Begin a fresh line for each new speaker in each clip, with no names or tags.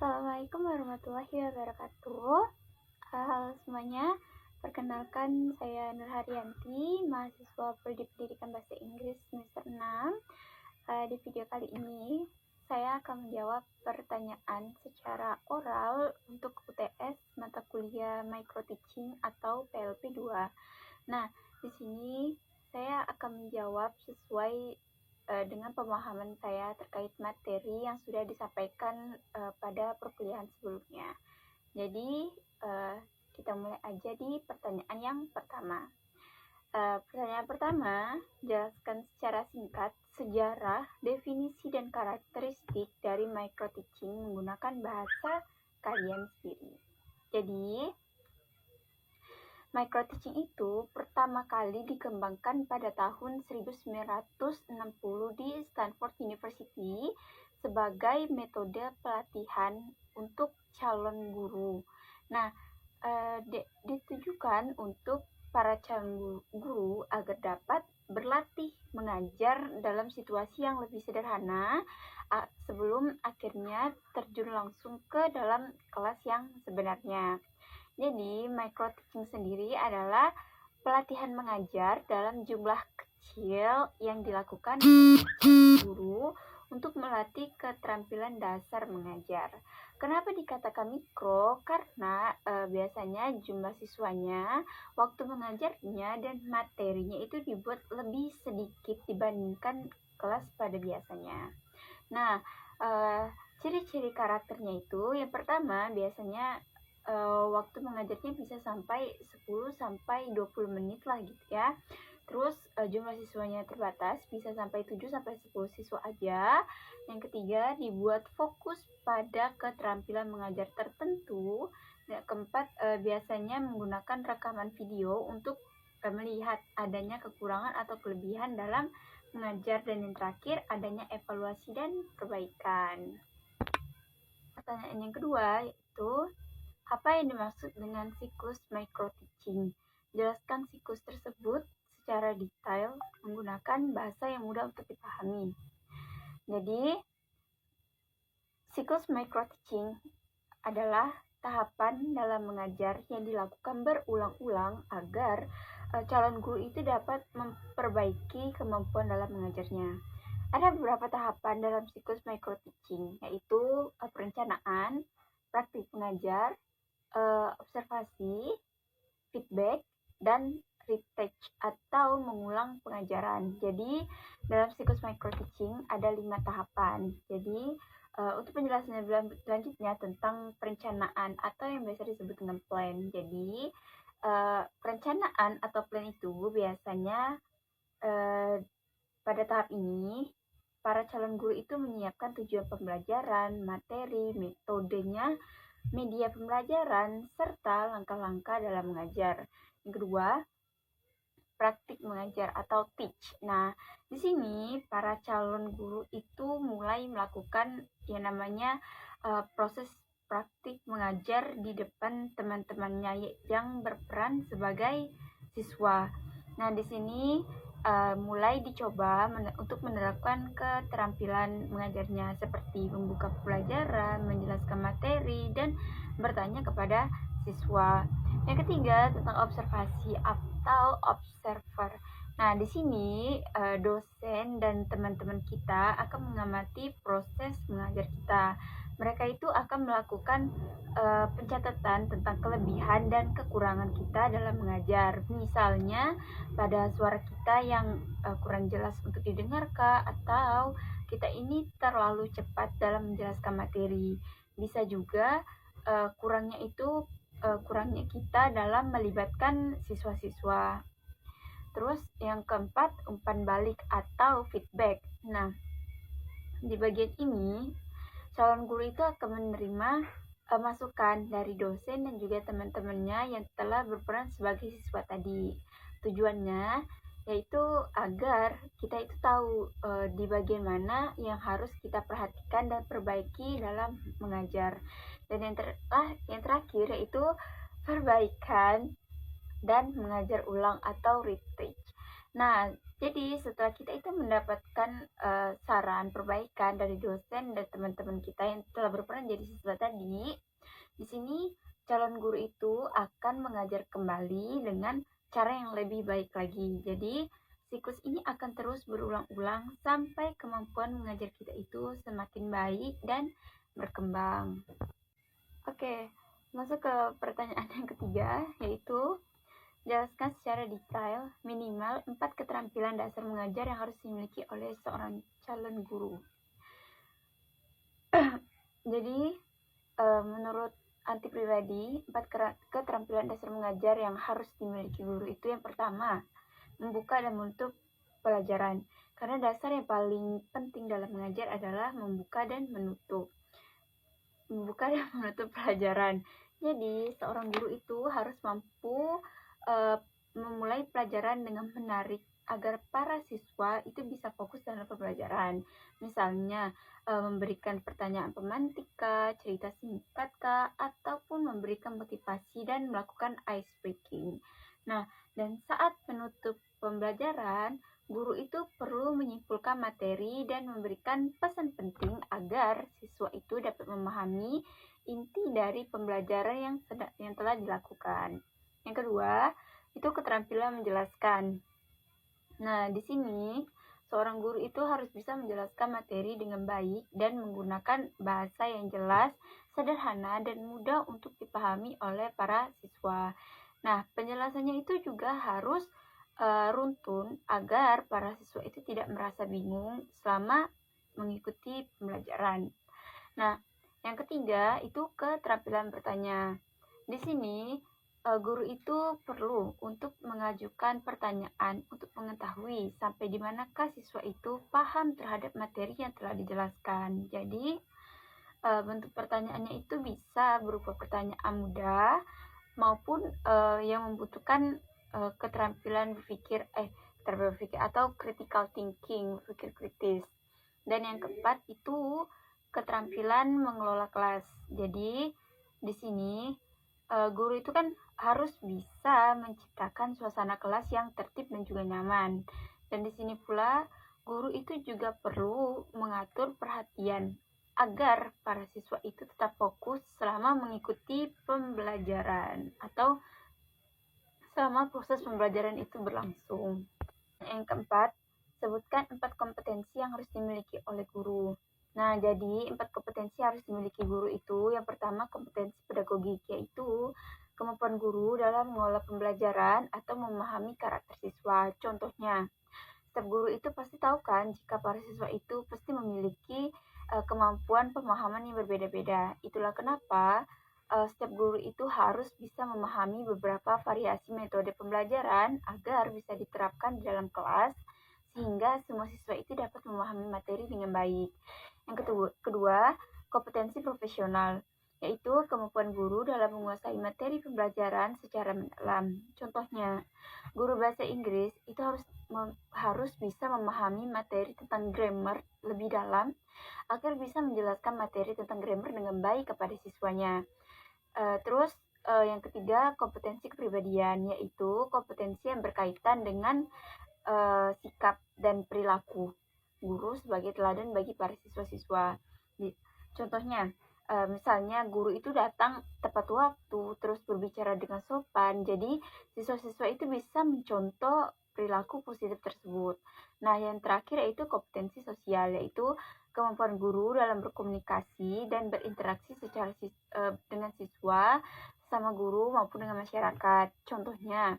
Assalamualaikum warahmatullahi wabarakatuh. Halo semuanya, perkenalkan saya Nur Haryanti, mahasiswa Prodi Pendidikan Bahasa Inggris semester 6. Di video kali ini, saya akan menjawab pertanyaan secara oral untuk UTS mata kuliah Micro Teaching atau PLP 2. Nah, di sini saya akan menjawab sesuai dengan pemahaman saya terkait materi yang sudah disampaikan pada perkuliahan sebelumnya. Jadi, kita mulai aja di pertanyaan yang pertama. Pertanyaan pertama, jelaskan secara singkat sejarah, definisi, dan karakteristik dari micro teaching menggunakan bahasa kalian sendiri. Jadi, micro teaching itu pertama kali dikembangkan pada tahun 1960 di Stanford University sebagai metode pelatihan untuk calon guru. Nah, ditujukan untuk para calon guru agar dapat berlatih mengajar dalam situasi yang lebih sederhana sebelum akhirnya terjun langsung ke dalam kelas yang sebenarnya. Jadi, micro teaching sendiri adalah pelatihan mengajar dalam jumlah kecil yang dilakukan oleh guru untuk melatih keterampilan dasar mengajar. Kenapa dikatakan mikro? Karena biasanya jumlah siswanya, waktu mengajarnya, dan materinya itu dibuat lebih sedikit dibandingkan kelas pada biasanya. Nah, ciri-ciri karakternya itu, yang pertama biasanya waktu mengajarnya bisa sampai 10-20 menit lah gitu ya. Terus jumlah siswanya terbatas, bisa sampai 7-10 siswa aja. Yang ketiga, dibuat fokus pada keterampilan mengajar tertentu. Yang keempat, biasanya menggunakan rekaman video untuk melihat adanya kekurangan atau kelebihan dalam mengajar. Dan yang terakhir, adanya evaluasi dan perbaikan. Pertanyaan yang kedua yaitu, apa yang dimaksud dengan siklus micro teaching? Jelaskan siklus tersebut secara detail menggunakan bahasa yang mudah untuk dipahami. Jadi, siklus micro teaching adalah tahapan dalam mengajar yang dilakukan berulang-ulang agar calon guru itu dapat memperbaiki kemampuan dalam mengajarnya. Ada beberapa tahapan dalam siklus micro teaching, yaitu perencanaan, praktik mengajar, observasi, feedback, dan retouch atau mengulang pengajaran. Jadi, dalam siklus micro teaching ada 5 tahapan. Jadi, untuk penjelasannya selanjutnya tentang perencanaan atau yang biasa disebut dengan plan. Jadi, perencanaan atau plan itu biasanya pada tahap ini, para calon guru itu menyiapkan tujuan pembelajaran, materi, metodenya, media pembelajaran, serta langkah-langkah dalam mengajar. Yang kedua, praktik mengajar atau teach. Nah, di sini para calon guru itu mulai melakukan yang namanya proses praktik mengajar di depan teman-temannya yang berperan sebagai siswa. Nah, di sini mulai dicoba untuk menerapkan keterampilan mengajarnya seperti membuka pelajaran, menjelaskan materi, dan bertanya kepada siswa. Yang ketiga, tentang observasi atau observer. Nah, di sini dosen dan teman-teman kita akan mengamati proses mengajar kita. Mereka itu akan melakukan pencatatan tentang kelebihan dan kekurangan kita dalam mengajar. Misalnya, pada suara kita yang kurang jelas untuk didengarkan, atau kita ini terlalu cepat dalam menjelaskan materi. Bisa juga kurangnya kita dalam melibatkan siswa-siswa. Terus yang keempat, umpan balik atau feedback. Nah, di bagian ini calon guru itu akan menerima masukan dari dosen dan juga teman-temannya yang telah berperan sebagai siswa tadi. Tujuannya yaitu agar kita itu tahu di bagian mana yang harus kita perhatikan dan perbaiki dalam mengajar. Dan yang terakhir yaitu perbaikan dan mengajar ulang atau retouch. Nah, Jadi setelah kita itu mendapatkan saran perbaikan dari dosen dan teman-teman kita yang telah berperan jadi siswa tadi, di sini calon guru itu akan mengajar kembali dengan cara yang lebih baik lagi. Jadi siklus ini akan terus berulang-ulang sampai kemampuan mengajar kita itu semakin baik dan berkembang. Oke, masuk ke pertanyaan yang ketiga, yaitu jelaskan secara detail minimal 4 keterampilan dasar mengajar yang harus dimiliki oleh seorang calon guru. Jadi, menurut Anti pribadi, 4 keterampilan dasar mengajar yang harus dimiliki guru itu yang pertama, membuka dan menutup pelajaran. Karena dasar yang paling penting dalam mengajar adalah membuka dan menutup. Membuka dan menutup pelajaran. Jadi, seorang guru itu harus mampu memulai pelajaran dengan menarik agar para siswa itu bisa fokus dalam pembelajaran. Misalnya, memberikan pertanyaan pemantik kah, cerita singkat kah, ataupun memberikan motivasi dan melakukan ice breaking. Nah, dan saat menutup pembelajaran, guru itu perlu menyimpulkan materi dan memberikan pesan penting agar siswa itu dapat memahami inti dari pembelajaran yang telah dilakukan. Yang kedua, itu keterampilan menjelaskan. Nah, di sini seorang guru itu harus bisa menjelaskan materi dengan baik dan menggunakan bahasa yang jelas, sederhana, dan mudah untuk dipahami oleh para siswa. Nah, penjelasannya itu juga harus runtun agar para siswa itu tidak merasa bingung selama mengikuti pembelajaran. Nah, yang ketiga itu keterampilan bertanya. Di sini guru itu perlu untuk mengajukan pertanyaan untuk mengetahui sampai di manakah siswa itu paham terhadap materi yang telah dijelaskan. Jadi, bentuk pertanyaannya itu bisa berupa pertanyaan mudah maupun yang membutuhkan keterampilan berpikir atau critical thinking, berpikir kritis. Dan yang keempat itu keterampilan mengelola kelas. Jadi, di sini guru itu kan harus bisa menciptakan suasana kelas yang tertib dan juga nyaman. Dan di sini pula guru itu juga perlu mengatur perhatian agar para siswa itu tetap fokus selama mengikuti pembelajaran atau selama proses pembelajaran itu berlangsung. Yang keempat, sebutkan 4 kompetensi yang harus dimiliki oleh guru. Nah, jadi 4 kompetensi harus dimiliki guru itu, yang pertama kompetensi pedagogik, yaitu kemampuan guru dalam mengolah pembelajaran atau memahami karakter siswa. Contohnya, setiap guru itu pasti tahu kan jika para siswa itu pasti memiliki kemampuan pemahaman yang berbeda-beda. Itulah kenapa setiap guru itu harus bisa memahami beberapa variasi metode pembelajaran agar bisa diterapkan di dalam kelas sehingga semua siswa itu dapat memahami materi dengan baik. Yang kedua, kompetensi profesional, yaitu kemampuan guru dalam menguasai materi pembelajaran secara mendalam. Contohnya, guru bahasa Inggris itu harus bisa memahami materi tentang grammar lebih dalam agar bisa menjelaskan materi tentang grammar dengan baik kepada siswanya. Terus yang ketiga, kompetensi kepribadian, yaitu kompetensi yang berkaitan dengan sikap dan perilaku guru sebagai teladan bagi para siswa-siswa. Contohnya, misalnya guru itu datang tepat waktu, terus berbicara dengan sopan, jadi siswa-siswa itu bisa mencontoh perilaku positif tersebut. Nah, yang terakhir yaitu kompetensi sosial, yaitu kemampuan guru dalam berkomunikasi dan berinteraksi secara dengan siswa, sama guru maupun dengan masyarakat. Contohnya,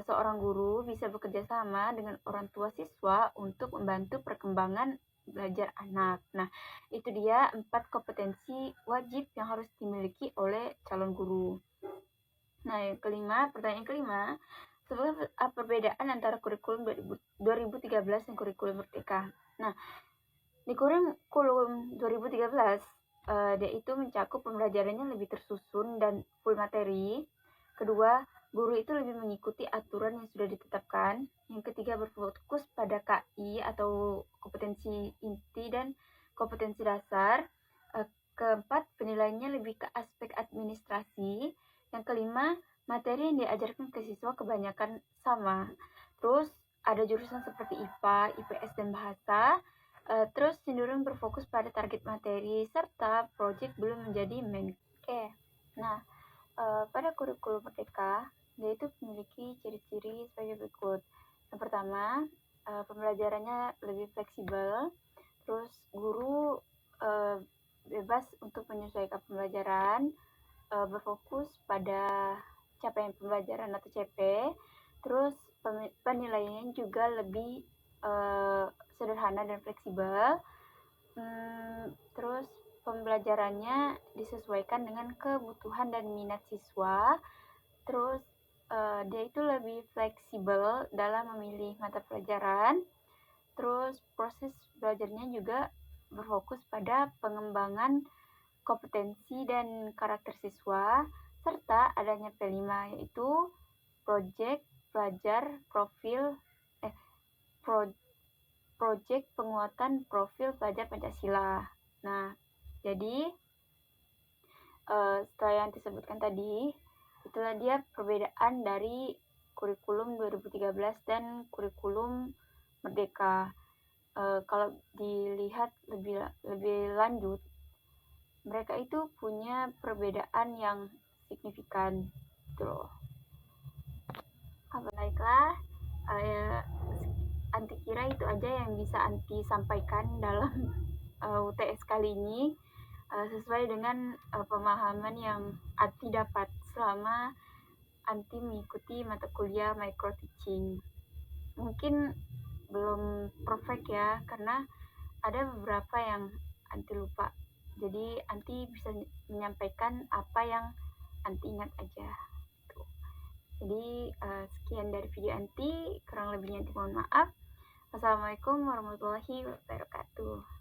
seorang guru bisa bekerja sama dengan orang tua siswa untuk membantu perkembangan belajar anak. Nah, itu dia 4 kompetensi wajib yang harus dimiliki oleh calon guru. Nah, yang kelima, pertanyaan kelima, sebenarnya apa perbedaan antara kurikulum 2013 dan kurikulum Merdeka? Nah, di kurikulum 2013, dia itu mencakup pembelajarannya lebih tersusun dan full materi. Kedua, guru itu lebih mengikuti aturan yang sudah ditetapkan. Yang ketiga, berfokus pada KI atau kompetensi inti dan kompetensi dasar. Keempat, penilaiannya lebih ke aspek administrasi. Yang kelima, materi yang diajarkan ke siswa kebanyakan sama. Terus ada jurusan seperti IPA, IPS, dan bahasa. Terus cenderung berfokus pada target materi serta proyek belum menjadi main. Oke, nah pada kurikulum Merdeka, dia itu memiliki ciri-ciri sebagai berikut. Yang pertama, pembelajarannya lebih fleksibel, terus guru bebas untuk menyesuaikan pembelajaran, berfokus pada capaian pembelajaran atau CP, terus penilaiannya juga lebih sederhana dan fleksibel, terus pembelajarannya disesuaikan dengan kebutuhan dan minat siswa, terus dia itu lebih fleksibel dalam memilih mata pelajaran, terus proses belajarnya juga berfokus pada pengembangan kompetensi dan karakter siswa, serta adanya P5 yaitu Project Pelajar Profil Project Penguatan Profil Pelajar Pancasila. Nah, jadi setelah yang disebutkan tadi, itulah dia perbedaan dari kurikulum 2013 dan kurikulum Merdeka. Kalau dilihat lebih lanjut, mereka itu punya perbedaan yang signifikan gitu loh. Baiklah, Anti kira itu aja yang bisa Anti sampaikan dalam UTS kali ini, sesuai dengan pemahaman yang Anti dapat selama Anti mengikuti mata kuliah micro teaching. Mungkin belum perfect ya, karena ada beberapa yang Anti lupa. Jadi Anti bisa menyampaikan apa yang Anti ingat aja. Jadi sekian dari video Anti, kurang lebihnya Anti mohon maaf. Wassalamualaikum warahmatullahi wabarakatuh.